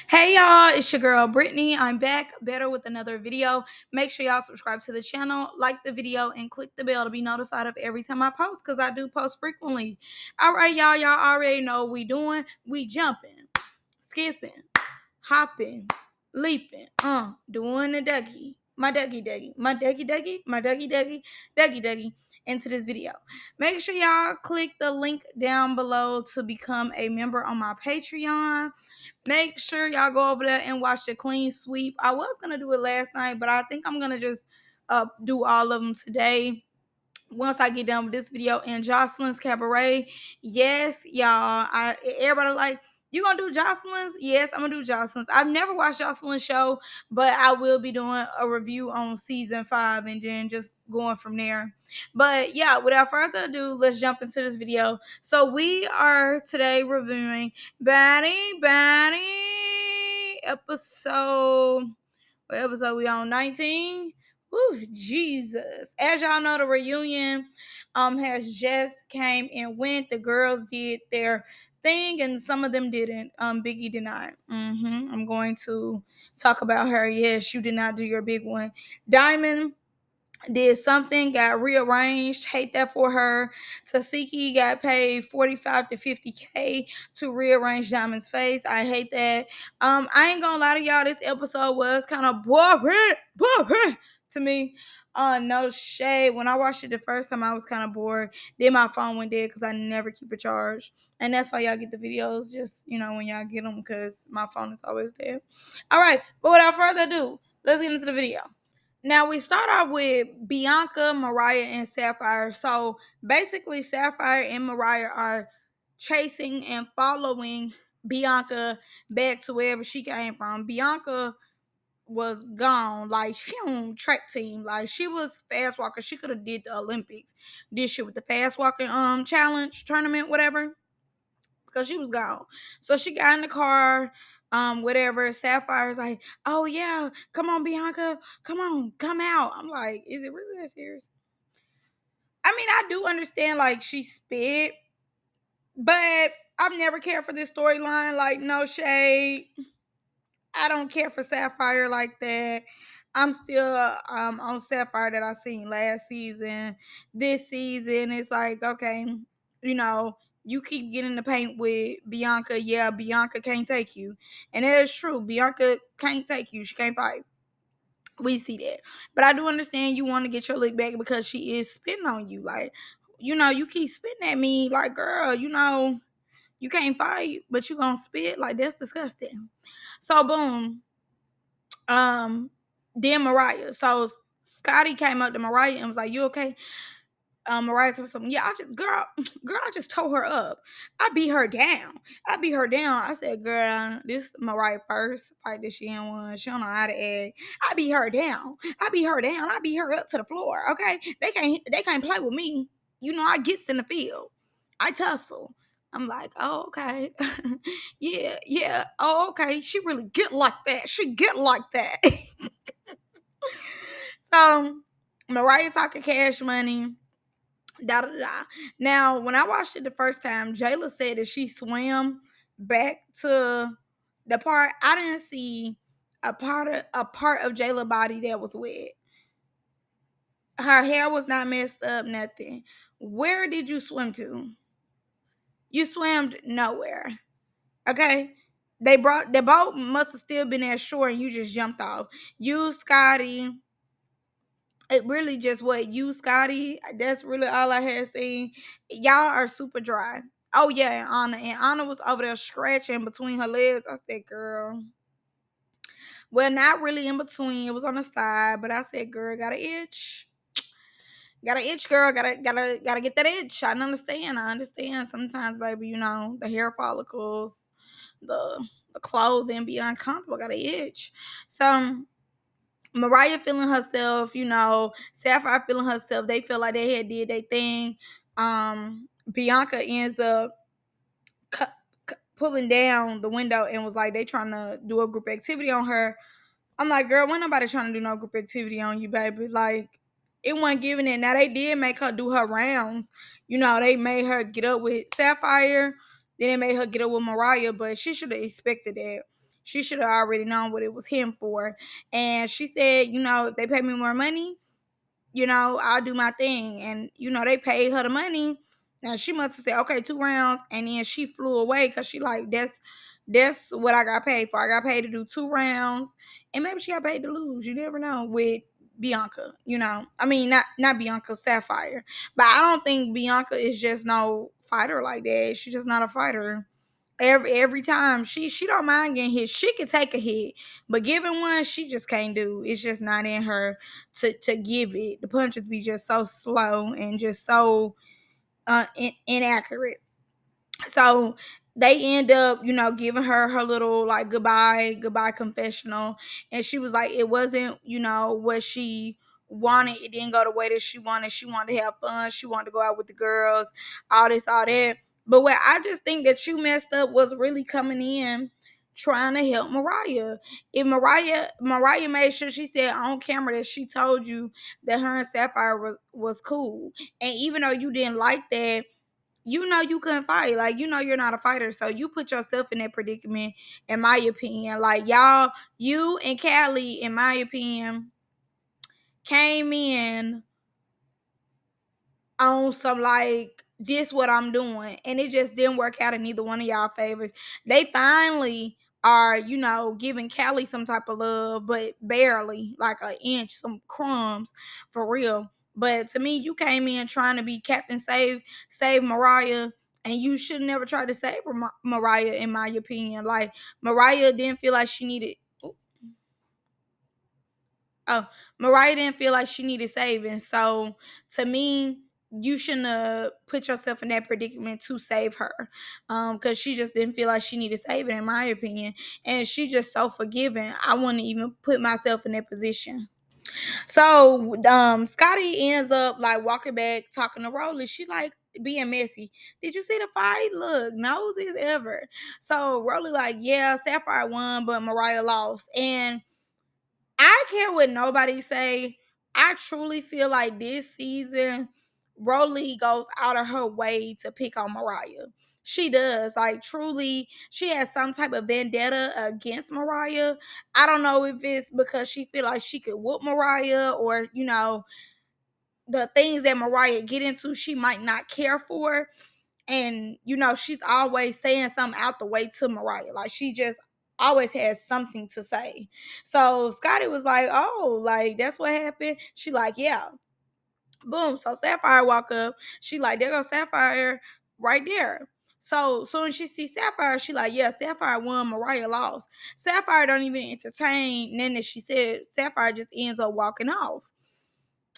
Hey y'all, it's your girl Brittany. I'm back better with another video. Make sure y'all subscribe to the channel, like the video, and click the bell to be notified of every time I post because I do post frequently. All right, y'all already know what we doing. We jumping, skipping, hopping, leaping, doing the Dougie. My Dougie into this video. Make sure y'all click the link down below to become a member on my Patreon. Make sure y'all go over there and watch the clean sweep. I was gonna do it last night, but I think I'm gonna just do all of them today once I get done with this video. And Jocelyn's Cabaret, yes, y'all. Everybody like, you gonna do Jocelyn's? Yes, I'm gonna do Jocelyn's. I've never watched Jocelyn's show, but I will be doing a review on season 5 and then just going from there. But yeah, without further ado, let's jump into this video. So we are today reviewing Baddies episode. What episode we on? 19. Woo, Jesus. As y'all know, the reunion has just came and went. The girls did their thing and some of them didn't. Biggie did not. I'm going to talk about her. Yes, you did not do your big one. Diamond did something, got rearranged. Hate that for her. Tasiki got paid 45 to 50K to rearrange Diamond's face. I hate that. I ain't gonna lie to y'all, this episode was kind of boring to me. No shade. When I watched it the first time, I was kind of bored. Then my phone went dead because I never keep it charged. And that's why y'all get the videos just, when y'all get them, because my phone is always dead. All right, but without further ado, let's get into the video. Now we start off with Bianca, Mariah, and Sapphire. So basically, Sapphire and Mariah are chasing and following Bianca back to wherever she came from. Bianca was gone, like track team. Like she was fast walker. She could have did the Olympics. Did shit with the fast walking challenge tournament, whatever, because she was gone. So she got in the car, whatever. Sapphire's like, oh yeah, come on, Bianca, come on, come out. I'm like, is it really that serious? I mean, I do understand like she spit, but I've never cared for this storyline. Like, no shade. I don't care for Sapphire like that. I'm still on Sapphire that I seen last season. This season, it's like, okay, you keep getting the paint with Bianca. Yeah, Bianca can't take you. And that is true. Bianca can't take you. She can't fight. We see that. But I do understand you want to get your lick back because she is spitting on you. Like, you keep spitting at me. Like, girl, you can't fight, but you gonna spit. Like, that's disgusting. So, boom. Then Mariah. So Scotty came up to Mariah and was like, "You okay?" Mariah said something. Yeah, I just tore her up. I beat her down. I said, girl, this Mariah first fight that she in one. She don't know how to act. I beat her down. I beat her up to the floor. Okay, they can't play with me. I gets in the field. I tussle. I'm like, oh, okay. yeah. Oh, okay. She really get like that. She get like that. So Mariah talking cash money. Da da da. Now, when I watched it the first time, Jayla said that she swam back to the part. I didn't see a part of Jayla's body that was wet. Her hair was not messed up, nothing. Where did you swim to? You swam nowhere. Okay. The boat must have still been at shore and you just jumped off. You, Scotty, it really just you, Scotty. That's really all I had seen. Y'all are super dry. Oh yeah, and Anna was over there scratching between her legs. I said, girl. Well, not really in between. It was on the side, but I said, girl, got an itch. Got an itch, girl. Gotta get that itch. I understand. Sometimes, baby, the hair follicles, the clothing be uncomfortable. Got an itch. So Mariah feeling herself, Sapphire feeling herself. They feel like they had did their thing. Bianca ends up pulling down the window and was like, they trying to do a group activity on her. I'm like, girl, when nobody trying to do no group activity on you, baby. Like, it wasn't giving it. Now, they did make her do her rounds. They made her get up with Sapphire. Then they made her get up with Mariah, but she should have expected that. She should have already known what it was him for. And she said, if they pay me more money, I'll do my thing. And, they paid her the money. And she must have said, okay, 2 rounds. And then she flew away because she like, that's what I got paid for. I got paid to do 2 rounds. And maybe she got paid to lose. You never know with Bianca, I mean, not Bianca, Sapphire. But I don't think Bianca is just no fighter like that. She's just not a fighter. Every time she don't mind getting hit. She could take a hit, but giving one she just can't do. It's just not in her to give it. The punches be just so slow and just so inaccurate. So they end up, giving her little like goodbye confessional. And she was like, it wasn't, what she wanted. It didn't go the way that she wanted. She wanted to have fun. She wanted to go out with the girls, all this, all that. But what I just think that you messed up was really coming in trying to help Mariah. If Mariah made sure she said on camera that she told you that her and Sapphire was cool. And even though you didn't like that, you couldn't fight. Like, you're not a fighter. So you put yourself in that predicament, in my opinion. Like, y'all, you and Callie, in my opinion, came in on some like, this what I'm doing. And it just didn't work out in neither one of y'all favors. They finally are, giving Callie some type of love, but barely, like an inch, some crumbs for real. But to me, you came in trying to be Captain Save Mariah, and you should never try to save Mariah, in my opinion. Like, Mariah didn't feel like she needed. Oh, Mariah didn't feel like she needed saving. So to me, you shouldn't have put yourself in that predicament to save her. Because she just didn't feel like she needed saving, in my opinion. And she just so forgiving. I wouldn't even put myself in that position. So Scotty ends up like walking back, talking to Rollie. She like being messy. Did you see the fight? Look, nosy as ever. So Rollie like, yeah, Sapphire won, but Mariah lost. And I care what nobody say. I truly feel like this season, Rollie goes out of her way to pick on Mariah. She does. Like, truly, she has some type of vendetta against Mariah. I don't know if it's because she feel like she could whoop Mariah, or, the things that Mariah get into, she might not care for. And she's always saying something out the way to Mariah. Like, she just always has something to say. So Scotty was like, oh, like, that's what happened. She like, yeah. Boom. So Sapphire walk up. She like, there goes Sapphire right there. So soon as she sees Sapphire, she like, yeah, Sapphire won, Mariah lost. Sapphire don't even entertain nothing that she said. Sapphire just ends up walking off.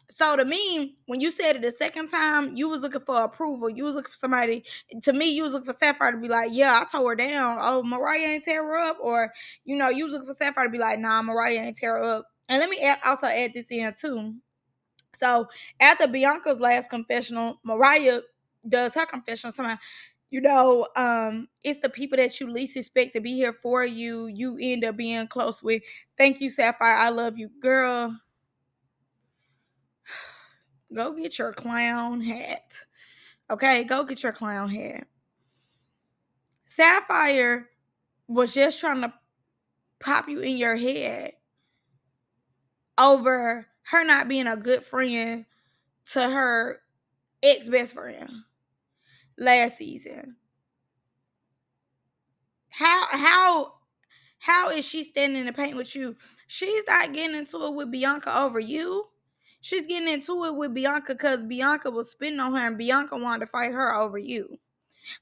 So to me, when you said it the second time, you was looking for approval. You was looking for somebody. To me, you was looking for Sapphire to be like, yeah, I tore her down. Oh, Mariah ain't tear her up. Or, you was looking for Sapphire to be like, nah, Mariah ain't tear her up. And let me also add this in too. So after Bianca's last confessional, Mariah does her confessional. Somehow, it's the people that you least expect to be here for you. You end up being close with. Thank you, Sapphire. I love you, girl. Go get your clown hat. Okay, go get your clown hat. Sapphire was just trying to pop you in your head over her not being a good friend to her ex best friend last season. How is she standing in the paint with you? She's not getting into it with Bianca over you. She's getting into it with Bianca because Bianca was spitting on her and Bianca wanted to fight her over you.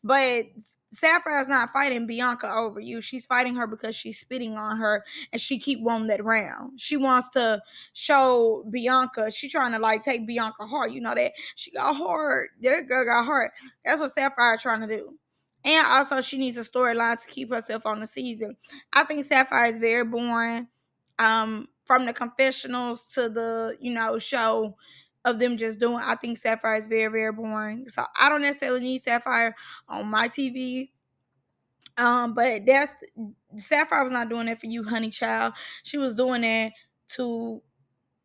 But Sapphire's not fighting Bianca over you. She's fighting her because she's spitting on her and she keep wanting that round. She wants to show Bianca. She trying to like take Bianca heart. You know that she got heart. That girl got heart. That's what Sapphire trying to do. And also she needs a storyline to keep herself on the season. I think Sapphire is very boring. From the confessionals to the, show of them just doing, I think Sapphire is very, very boring. So I don't necessarily need Sapphire on my TV. But that's Sapphire was not doing that for you, honey child. She was doing that to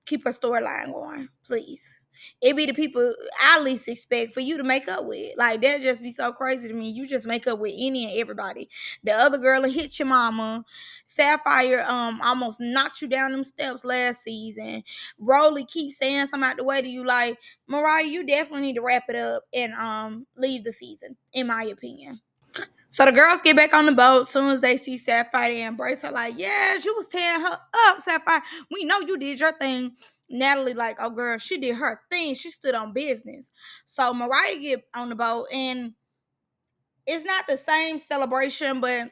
keep her storyline going, please. It be the people I least expect for you to make up with. Like that just be so crazy to me. You just make up with any and everybody. The other girl will hit your mama. Sapphire almost knocked you down them steps last season. Rollie keeps saying something out the way to you like, Mariah, you definitely need to wrap it up and leave the season, in my opinion. So the girls get back on the boat as soon as they see Sapphire. They embrace her like, yes, you was tearing her up, Sapphire. We know you did your thing. Natalie like, oh girl, she did her thing. She stood on business. So Mariah get on the boat, and it's not the same celebration, but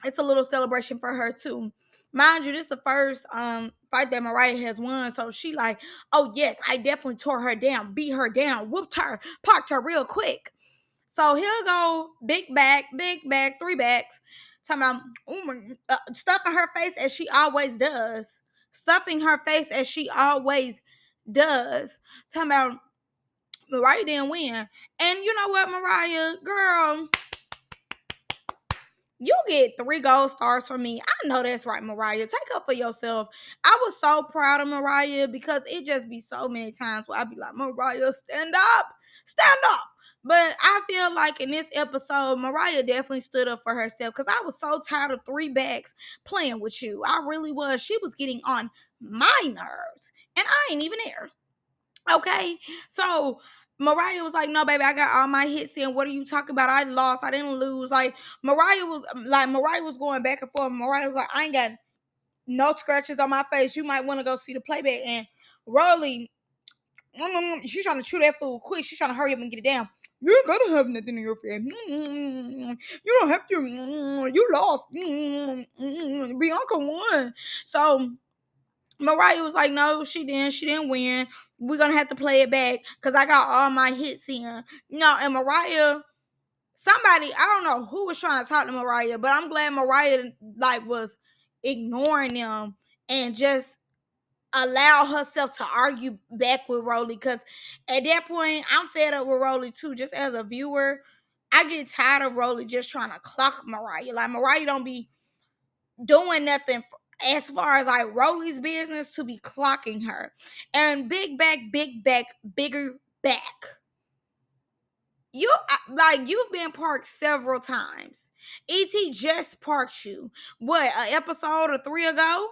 it's a little celebration for her too. Mind you, this is the first fight that Mariah has won. So she like, oh yes, I definitely tore her down, beat her down, whooped her, parked her real quick. So he'll go big back, three backs. Talking about stuffing her face as she always does. Stuffing her face as she always does. Talking about Mariah didn't win. And you know what, Mariah, girl, you get 3 gold stars from me. I know that's right, Mariah. Take up for yourself. I was so proud of Mariah because it just be so many times where I be like, Mariah, stand up. Stand up. But I feel like in this episode, Mariah definitely stood up for herself because I was so tired of three backs playing with you. I really was. She was getting on my nerves. And I ain't even there. Okay. So Mariah was like, no, baby, I got all my hits in. What are you talking about? I lost. I didn't lose. Mariah was going back and forth. Mariah was like, I ain't got no scratches on my face. You might want to go see the playback. And Rollie, she's trying to chew that food quick. She's trying to hurry up and get it down. You ain't gotta have nothing in your face. You don't have to. You lost. Bianca won. So Mariah was like, no, she didn't. She didn't win. We're gonna have to play it back because I got all my hits in. And Mariah, somebody, I don't know who was trying to talk to Mariah, but I'm glad Mariah like was ignoring them and just allow herself to argue back with Rollie. Because at that point, I'm fed up with Rollie too. Just as a viewer, I get tired of Rollie just trying to clock Mariah. Like Mariah don't be doing nothing as far as like Rollie's business to be clocking her. And big back, bigger back. You've been parked several times. ET just parked you. What, an episode or 3 ago?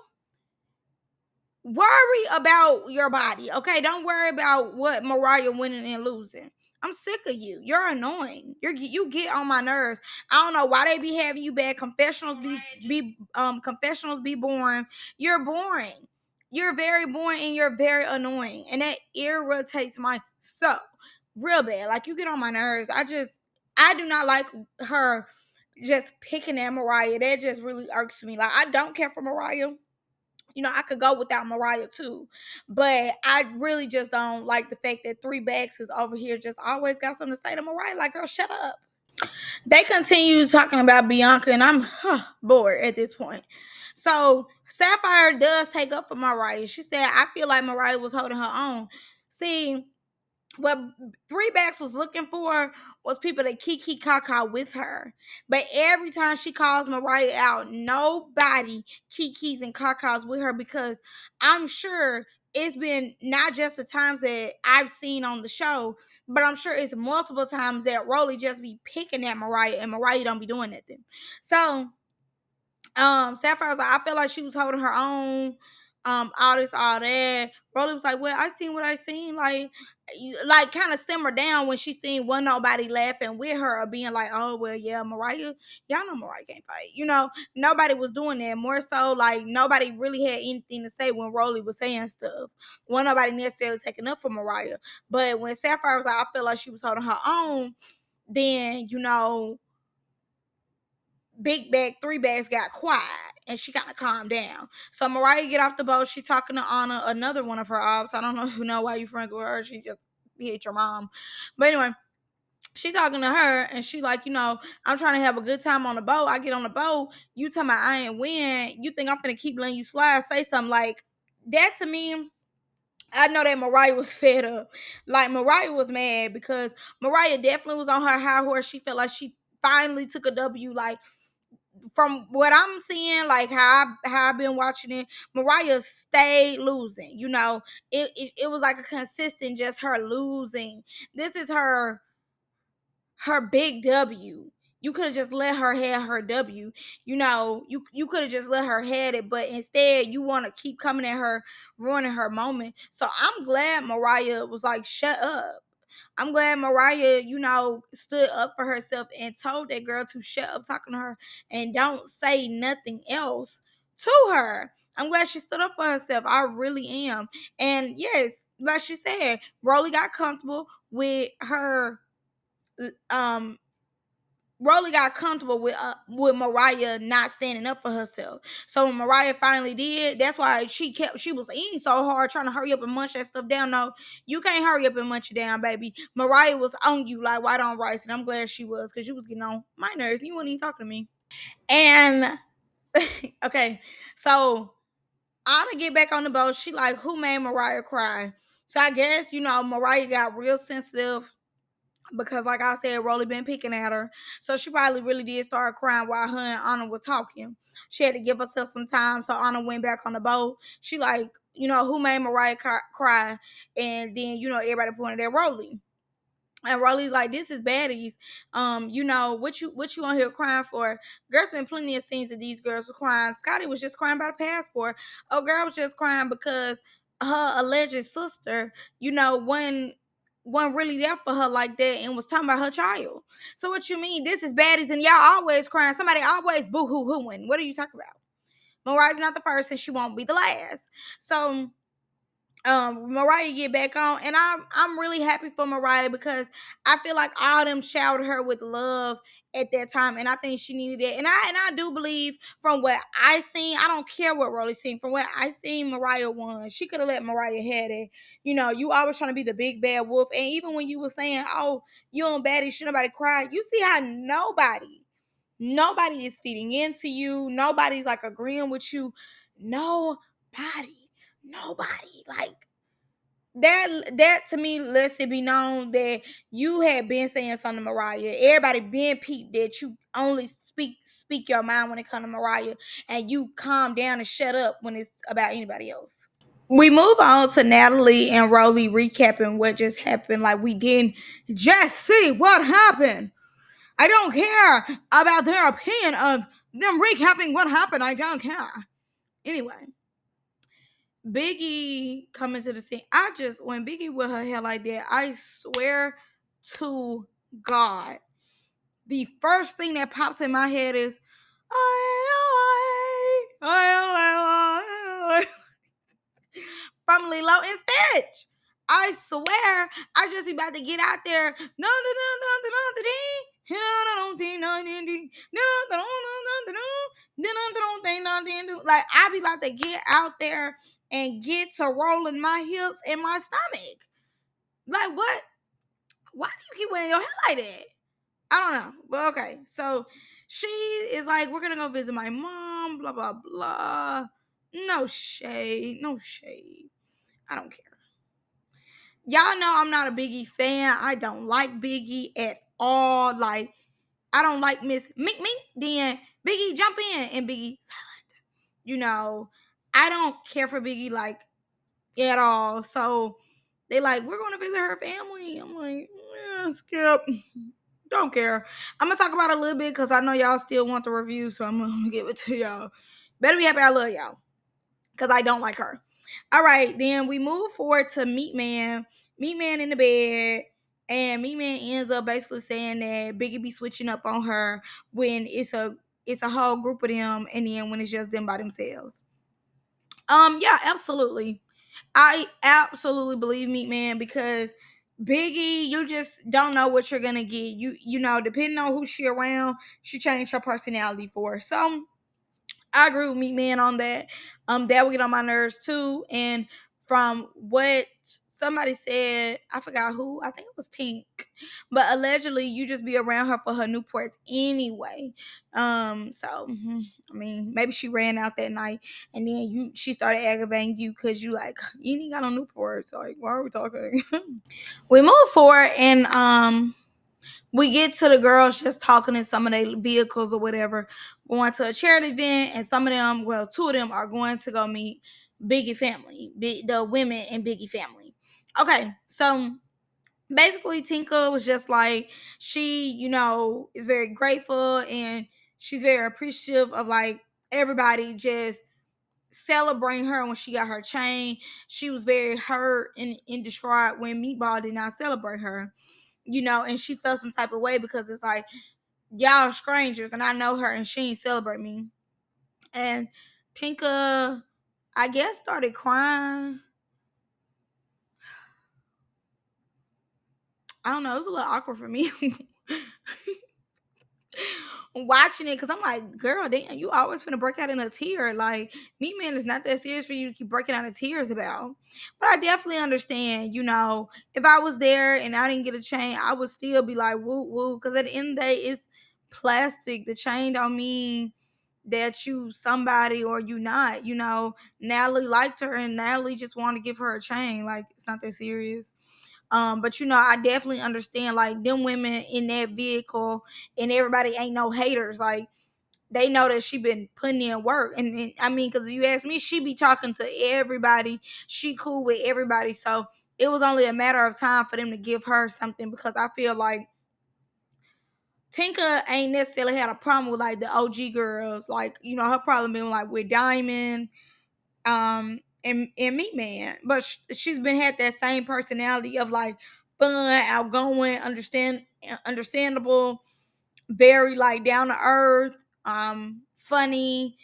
Worry about your body, okay? Don't worry about what Mariah winning and losing. I'm sick of you. You're annoying. You get on my nerves. I don't know why they be having you bad. Confessionals be boring. You're boring. You're very boring and you're very annoying. And that irritates my soul real bad. Like you get on my nerves. I do not like her just picking at Mariah. That just really irks me. Like I don't care for Mariah. I could go without Mariah too. But I really just don't like the fact that three backs is over here just always got something to say to Mariah. Like, girl, shut up. They continue talking about Bianca, and I'm bored at this point. So Sapphire does take up for Mariah. She said, I feel like Mariah was holding her own. See, what three backs was looking for was people that kiki kaka with her. But every time she calls Mariah out, nobody kikis and kakas with her because I'm sure it's been not just the times that I've seen on the show, but I'm sure it's multiple times that Rollie just be picking at Mariah and Mariah don't be doing nothing. So Sapphire was like, I feel like she was holding her own, all this, all that. Rollie was like, well, I seen what I seen, like kind of simmer down when she seen one nobody laughing with her or being like, oh well, yeah, Mariah, y'all know Mariah can't fight. Nobody was doing that. More so, like nobody really had anything to say when Rollie was saying stuff. Well, nobody necessarily taking up for Mariah, but when Sapphire was like, I feel like she was holding her own, then big bag, three bags got quiet and she kind of calmed down. So Mariah get off the boat. She talking to Anna, another one of her ops. I don't know why you friends with her. She just hit your mom. But anyway, she talking to her and she like, I'm trying to have a good time on the boat. I get on the boat. You tell me I ain't win. You think I'm gonna keep letting you slide? Say something like that to me. I know that Mariah was fed up. Like Mariah was mad because Mariah definitely was on her high horse. She felt like she finally took a W. Like from what I'm seeing, like how I've been watching it, Mariah stayed losing. It was like a consistent just her losing. This is her big W. You could have just let her have her W. You could have just let her have it, but instead you want to keep coming at her, ruining her moment. So I'm glad Mariah was like, shut up. I'm glad Mariah, stood up for herself and told that girl to shut up talking to her and don't say nothing else to her. I'm glad she stood up for herself. I really am. And yes, like she said, Rollie got comfortable with her um Rollie got comfortable with Mariah not standing up for herself. So when Mariah finally did, that's why she was eating so hard, trying to hurry up and munch that stuff down. No, you can't hurry up and munch it down, baby. Mariah was on you like white on rice, and I'm glad she was, because you was getting on my nerves. You weren't even talking to me. And okay, so I'm gonna get back on the boat. She like, who made Mariah cry? So I guess Mariah got real sensitive because, like I said, Rollie been picking at her. So she probably really did start crying while her and Anna were talking. She had to give herself some time. So Anna went back on the boat. She like, who made Mariah cry? And then, everybody pointed at Rollie. And Rollie's like, this is Baddies. What you on here crying for? Girls been plenty of scenes that these girls were crying. Scotty was just crying about a passport. Oh, girl was just crying because her alleged sister, wasn't really there for her like that and was talking about her child. So what you mean? This is Baddies and y'all always crying. Somebody always boo-hoo-hooing. What are you talking about? Mariah's not the first and she won't be the last. So Mariah get back on, and I'm really happy for Mariah because I feel like all them showered her with love at that time, and I think she needed it. And I do believe from what I seen, I don't care what Rollie seen. From what I seen, Mariah won. She could have let Mariah had it. You always trying to be the big bad wolf, and even when you were saying, "Oh, you on Baddies, should nobody cry," you see how nobody is feeding into you. Nobody's like agreeing with you. Nobody like that to me lets it be known that you had been saying something to Mariah. Everybody been peeped that you only speak your mind when it comes to Mariah, and you calm down and shut up when it's about anybody else. We move on to Natalie and Rollie recapping what just happened. Like, we didn't just see what happened. I don't care about their opinion of them recapping what happened. I don't care. Anyway, Biggie coming to the scene. When Biggie with her hair like that, I swear to God, the first thing that pops in my head is, from Lilo and Stitch. I swear, I just be about to get out there. Like, I be about to get out there and get to rolling my hips and my stomach. Like, what? Why do you keep wearing your hair like that? I don't know. But okay. So she is like, we're gonna go visit my mom, blah blah blah. No shade. No shade. I don't care. Y'all know I'm not a Biggie fan. I don't like Biggie at all. Like, I don't like Miss Mink Mink. Then Biggie jump in and Biggie silent. I don't care for Biggie like at all. So they like, we're going to visit her family. I'm like, yeah, skip. Don't care. I'm going to talk about it a little bit because I know y'all still want the review. So I'm going to give it to y'all. Better be happy I love y'all because I don't like her. All right, then we move forward to Meat Man. Meat Man in the bed, and Meat Man ends up basically saying that Biggie be switching up on her when it's a whole group of them, and then when it's just them by themselves. Yeah, absolutely. I absolutely believe Meat Man because Biggie, you just don't know what you're gonna get. Depending on who she around, she changed her personality for her. So I agree with Meat Man on that. That will get on my nerves too. And from what somebody said, I forgot who, I think it was Tink, but allegedly you just be around her for her Newports anyway. I mean, maybe she ran out that night and then she started aggravating you because you like, you ain't got no Newports. Like, why are we talking? We move forward and we get to the girls just talking in some of their vehicles or whatever, going to a charity event, and some of them, well, two of them are going to go meet Biggie family, the women in Biggie family. Okay, so basically Tinka was just like, she, is very grateful, and she's very appreciative of like everybody just celebrating her when she got her chain. She was very hurt and distraught when Meatball did not celebrate her, and she felt some type of way because it's like, y'all strangers and I know her and she ain't celebrate me. And Tinka, I guess, started crying. I don't know, it was a little awkward for me watching it, because I'm like, girl, damn, you always finna break out in a tear. Like, Meat Man is not that serious for you to keep breaking out in tears about. But I definitely understand, if I was there and I didn't get a chain, I would still be like, woo, woo. Because at the end of the day, it's plastic. The chain don't mean that you somebody or you not. Natalie liked her and Natalie just wanted to give her a chain. Like, it's not that serious. But I definitely understand, like, them women in that vehicle, and everybody ain't no haters. Like, they know that she been putting in work, and I mean, because if you ask me, she be talking to everybody. She cool with everybody, so it was only a matter of time for them to give her something, because I feel like Tinka ain't necessarily had a problem with like the OG girls. Like, her problem been like with Diamond, and Meat Man, but she's been had that same personality of like fun, outgoing, understandable, very like down to earth, funny.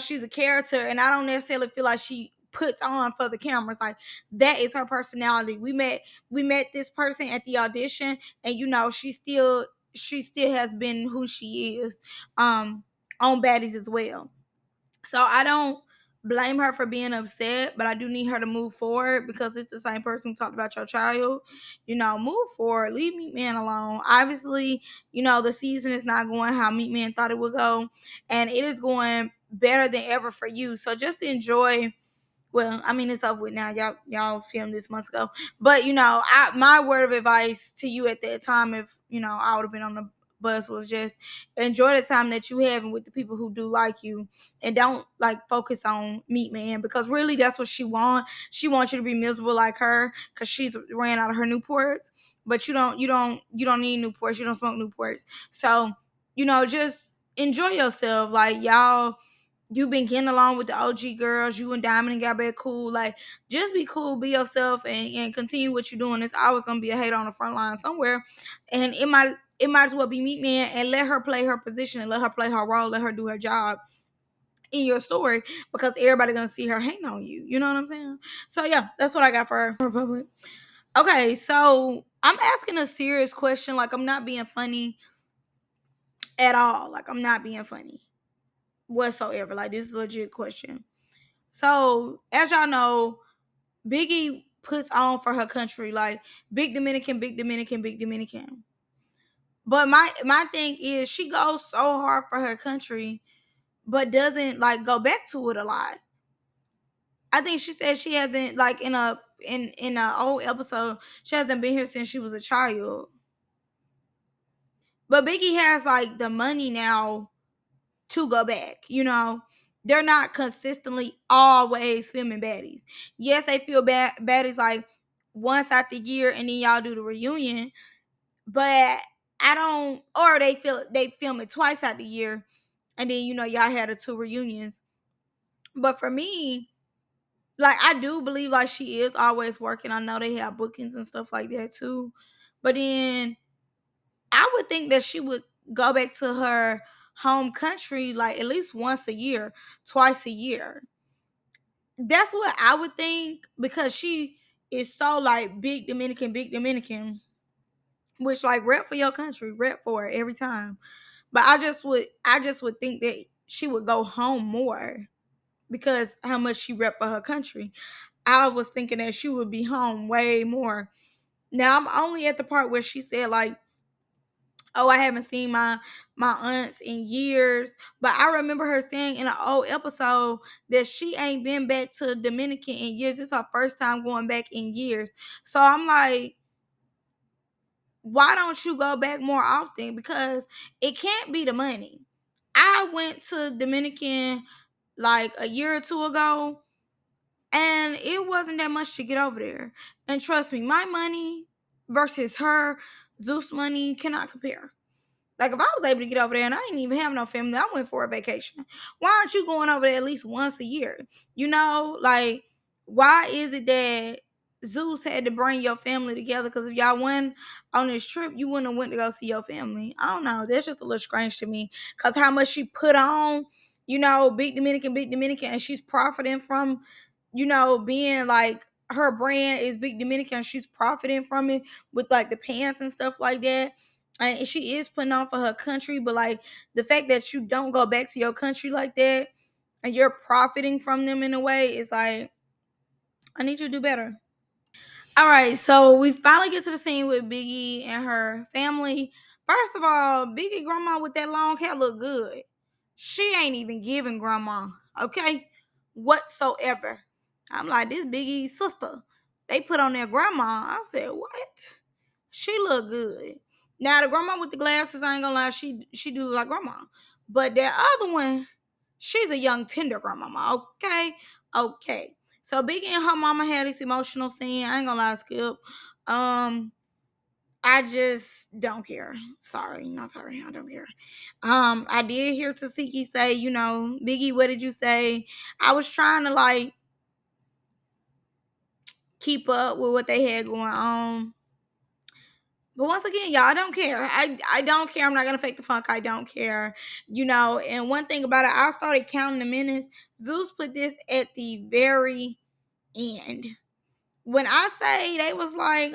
She's a character, and I don't necessarily feel like she puts on for the cameras. Like, that is her personality. We met this person at the audition, and she still has been who she is, on Baddies as well. So I don't blame her for being upset, but I do need her to move forward, because it's the same person who talked about your child. Move forward. Leave Meat Man alone. Obviously, the season is not going how Meat Man thought it would go, and it is going better than ever for you. So just enjoy. Well, I mean, it's over with now. Y'all filmed this months ago. But my word of advice to you at that time, if I would have been on the bus, was just enjoy the time that you having with the people who do like you, and don't like focus on Meat Man, because really that's what she want. She wants you to be miserable like her, because she's ran out of her Newports. But you don't need Newports. You don't smoke Newports. So just enjoy yourself. Like, y'all, you've been getting along with the OG girls. You and Diamond got back cool. Like, just be cool, be yourself, and continue what you're doing. It's always gonna be a hater on the front line somewhere, and it might as well be Meat Man, and let her play her position, and let her play her role, let her do her job in your story, because everybody gonna see her hating on you. You know what I'm saying? So yeah, that's what I got for Republic. Okay, so I'm asking a serious question. Like, I'm not being funny at all. Like, I'm not being funny whatsoever. Like, this is a legit question. So, as y'all know, Biggie puts on for her country, like, big Dominican, big Dominican, big Dominican. But my thing is, she goes so hard for her country, but doesn't like go back to it a lot. I think she said she hasn't, like, in a old episode, she hasn't been here since she was a child. But Biggie has like the money now to go back. They're not consistently always filming baddies. Yes, they feel baddies like once out the year, and then y'all do the reunion. But I don't, or they film it twice out the year, and then y'all had the two reunions. But for me, like, I do believe like she is always working. I know they have bookings and stuff like that too. But then I would think that she would go back to her home country like at least once a year, twice a year. That's what I would think, because she is so like big Dominican, which, like, rep for your country, rep for it every time. But I just would think that she would go home more, because how much she rep for her country. I was thinking that she would be home way more. Now I'm only at the part where she said like, oh, I haven't seen my aunts in years. But I remember her saying in an old episode that she ain't been back to Dominican in years. This is her first time going back in years. So I'm like, why don't you go back more often? Because it can't be the money. I went to Dominican like a year or two ago, and it wasn't that much to get over there. And trust me, my money versus her Zeus money cannot compare. Like if I was able to get over there and I didn't even have no family, I went for a vacation. Why aren't you going over there at least once a year? Like why is it that Zeus had to bring your family together? Because if y'all went on this trip, you wouldn't have went to go see your family. I don't know. That's just a little strange to me. Cause how much she put on, big Dominican, and she's profiting from, being like her brand is Big Dominican. She's profiting from it with like the pants and stuff like that, and she is putting on for her country, but like the fact that you don't go back to your country like that and you're profiting from them in a way is like, I need you to do better. All right, so we finally get to the scene with Biggie and her family. First of all, Biggie grandma with that long hair look good. She ain't even giving grandma, okay, whatsoever. I'm like, this Biggie's sister. They put on their grandma. I said, what? She look good. Now the grandma with the glasses, I ain't gonna lie, she do look like grandma. But that other one, she's a young tender grandmama. Okay, okay. So Biggie and her mama had this emotional scene. I ain't gonna lie, Skip. I just don't care. Sorry, not sorry. I don't care. I did hear Tasiki say, Biggie, what did you say? I was trying to like keep up with what they had going on. But once again, y'all, I don't care. I don't care. I'm not gonna fake the funk. I don't care. And one thing about it, I started counting the minutes. Zeus put this at the very end. When I say they was like,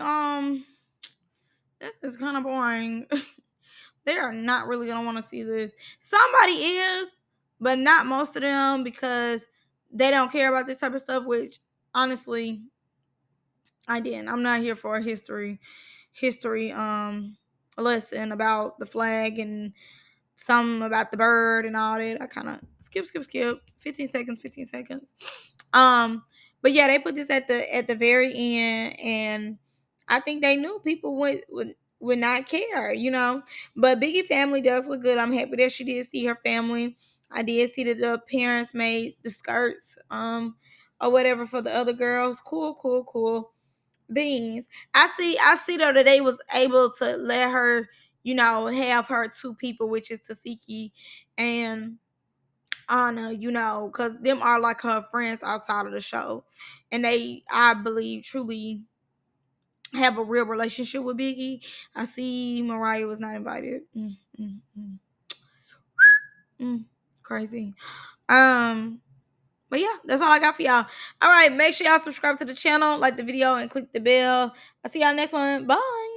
this is kind of boring. They are not really gonna want to see this. Somebody is, but not most of them because they don't care about this type of stuff, which honestly, I didn't. I'm not here for a history lesson about the flag and some about the bird and all that. I kind of skip 15 seconds, 15 seconds. But yeah, they put this at the very end, and I think they knew people would not care. But Biggie family does look good. I'm happy that she did see her family. I did see that the parents made the skirts or whatever for the other girls. Cool, cool, cool beans. I see though that they was able to let her, have her two people, which is Tasiki and Anna, because them are like her friends outside of the show. And they, I believe, truly have a real relationship with Biggie. I see Mariah was not invited. Mm, crazy. Um, but yeah, that's all I got for y'all. All right, make sure y'all subscribe to the channel, like the video, and click the bell. I'll see y'all next one. Bye.